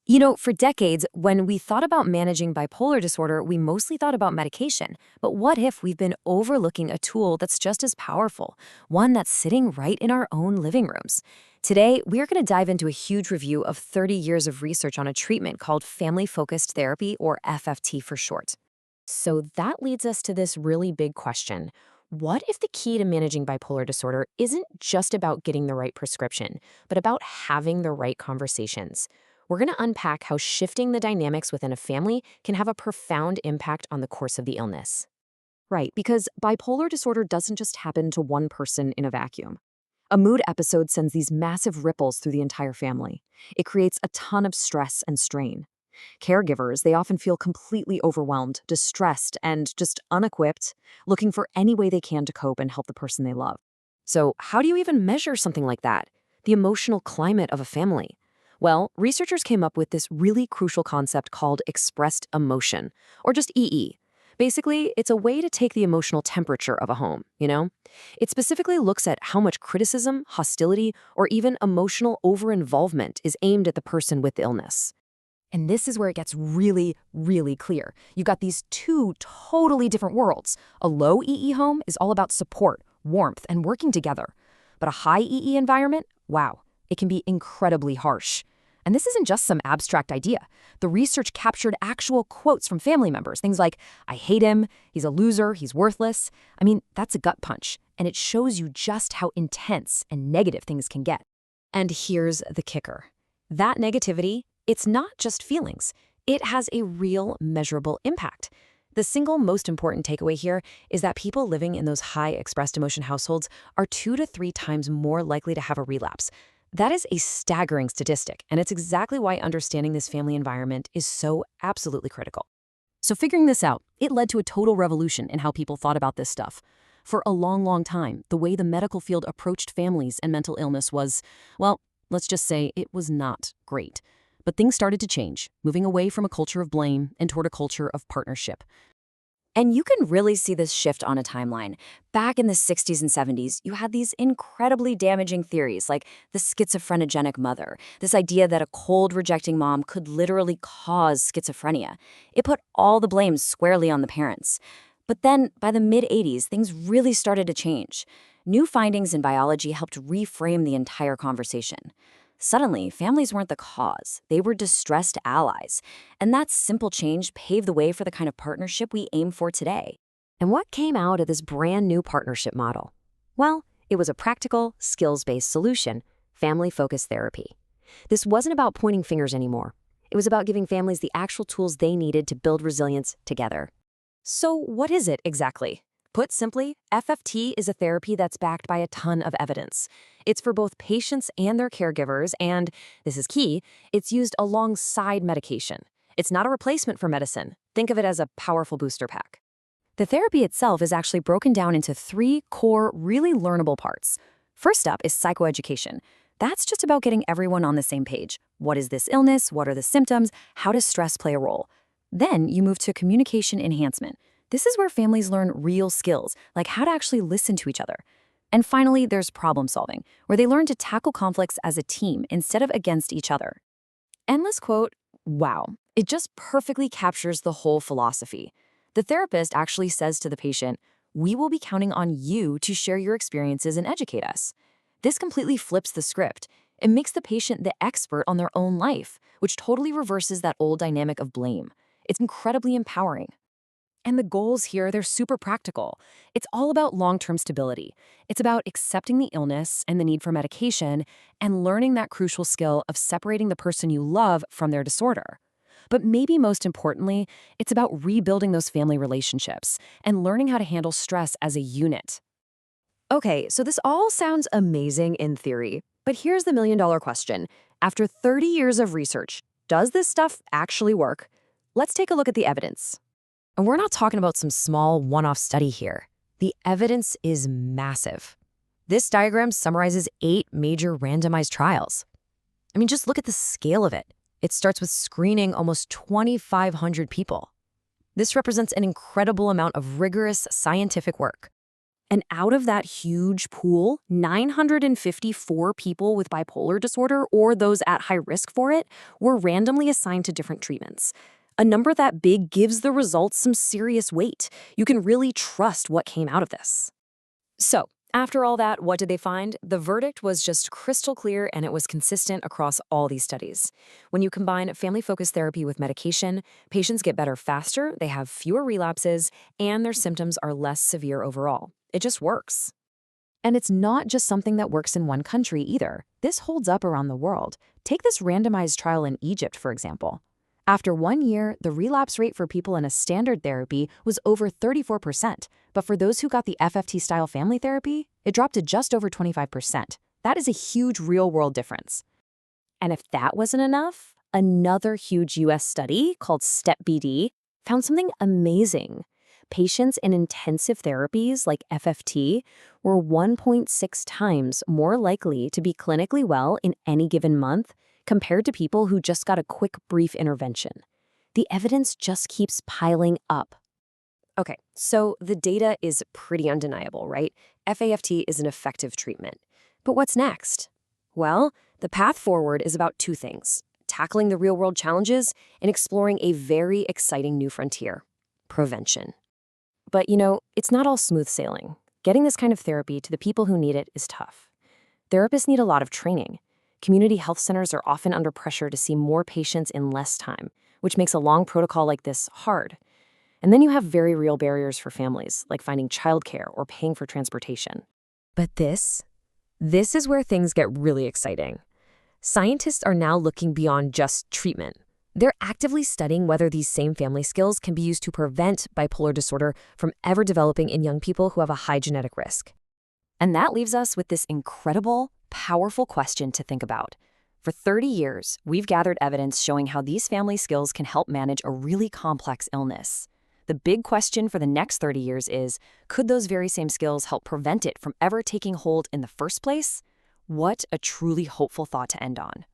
For decades, when we thought about managing bipolar disorder, we mostly thought about medication. But what if we've been overlooking a tool that's just as powerful, one that's sitting right in our own living rooms? Today, we're going to dive into a huge review of 30 years of research on a treatment called family focused therapy, or FFT for short. So that leads us to this really big question. What if the key to managing bipolar disorder isn't just about getting the right prescription, but about having the right conversations? We're going to unpack how shifting the dynamics within a family can have a profound impact on the course of the illness. Right, because bipolar disorder doesn't just happen to one person in a vacuum. A mood episode sends these massive ripples through the entire family. It creates a ton of stress and strain. Caregivers, they often feel completely overwhelmed, distressed, and just unequipped, looking for any way they can to cope and help the person they love. So, how do you even measure something like that? The emotional climate of a family? Well, researchers came up with this really crucial concept called expressed emotion, or just EE. Basically, it's a way to take the emotional temperature of a home. It specifically looks at how much criticism, hostility, or even emotional overinvolvement is aimed at the person with the illness. And this is where it gets really, really clear. You've got these two totally different worlds. A low EE home is all about support, warmth, and working together. But a high EE environment, wow, it can be incredibly harsh. And this isn't just some abstract idea. The research captured actual quotes from family members, things like, "I hate him, he's a loser, he's worthless." I mean, that's a gut punch, and it shows you just how intense and negative things can get. And here's the kicker. That negativity, it's not just feelings. It has a real, measurable impact. The single most important takeaway here is that people living in those high expressed emotion households are 2 to 3 times more likely to have a relapse. That is a staggering statistic, and it's exactly why understanding this family environment is so absolutely critical. So figuring this out, it led to a total revolution in how people thought about this stuff. For a long, long time, the way the medical field approached families and mental illness was, well, let's just say it was not great. But things started to change, moving away from a culture of blame and toward a culture of partnership. And you can really see this shift on a timeline. Back in the 60s and 70s, you had these incredibly damaging theories like the schizophrenogenic mother, this idea that a cold, rejecting mom could literally cause schizophrenia. It put all the blame squarely on the parents. But then, by the mid-80s, things really started to change. New findings in biology helped reframe the entire conversation. Suddenly, families weren't the cause. They were distressed allies. And that simple change paved the way for the kind of partnership we aim for today. And what came out of this brand new partnership model? Well, it was a practical, skills-based solution, family-focused therapy. This wasn't about pointing fingers anymore. It was about giving families the actual tools they needed to build resilience together. So what is it exactly? Put simply, FFT is a therapy that's backed by a ton of evidence. It's for both patients and their caregivers, and, this is key, it's used alongside medication. It's not a replacement for medicine. Think of it as a powerful booster pack. The therapy itself is actually broken down into 3 core, really learnable parts. First up is psychoeducation. That's just about getting everyone on the same page. What is this illness? What are the symptoms? How does stress play a role? Then you move to communication enhancement. This is where families learn real skills, like how to actually listen to each other. And finally, there's problem solving, where they learn to tackle conflicts as a team instead of against each other. Endless quote, wow, it just perfectly captures the whole philosophy. The therapist actually says to the patient, "We will be counting on you to share your experiences and educate us." This completely flips the script. It makes the patient the expert on their own life, which totally reverses that old dynamic of blame. It's incredibly empowering. And the goals here, they're super practical. It's all about long-term stability. It's about accepting the illness and the need for medication and learning that crucial skill of separating the person you love from their disorder. But maybe most importantly, it's about rebuilding those family relationships and learning how to handle stress as a unit. Okay, so this all sounds amazing in theory, but here's the million-dollar question. After 30 years of research, does this stuff actually work? Let's take a look at the evidence. And we're not talking about some small one-off study here. The evidence is massive. This diagram summarizes 8 major randomized trials. I mean, just look at the scale of it. It starts with screening almost 2,500 people. This represents an incredible amount of rigorous scientific work. And out of that huge pool, 954 people with bipolar disorder or those at high risk for it were randomly assigned to different treatments. A number that big gives the results some serious weight. You can really trust what came out of this. So, after all that, what did they find? The verdict was just crystal clear and it was consistent across all these studies. When you combine family-focused therapy with medication, patients get better faster, they have fewer relapses, and their symptoms are less severe overall. It just works. And it's not just something that works in one country either. This holds up around the world. Take this randomized trial in Egypt, for example. After 1 year, the relapse rate for people in a standard therapy was over 34%, but for those who got the FFT-style family therapy, it dropped to just over 25%. That is a huge real-world difference. And if that wasn't enough, another huge US study called STEP-BD found something amazing. Patients in intensive therapies like FFT were 1.6 times more likely to be clinically well in any given month compared to people who just got a quick, brief intervention. The evidence just keeps piling up. Okay, so the data is pretty undeniable, right? FAFT is an effective treatment. But what's next? Well, the path forward is about two things: tackling the real-world challenges and exploring a very exciting new frontier: prevention. But, it's not all smooth sailing. Getting this kind of therapy to the people who need it is tough. Therapists need a lot of training. Community health centers are often under pressure to see more patients in less time, which makes a long protocol like this hard. And then you have very real barriers for families, like finding childcare or paying for transportation. But this is where things get really exciting. Scientists are now looking beyond just treatment. They're actively studying whether these same family skills can be used to prevent bipolar disorder from ever developing in young people who have a high genetic risk. And that leaves us with this incredible, powerful question to think about. For 30 years, we've gathered evidence showing how these family skills can help manage a really complex illness. The big question for the next 30 years is, could those very same skills help prevent it from ever taking hold in the first place? What a truly hopeful thought to end on.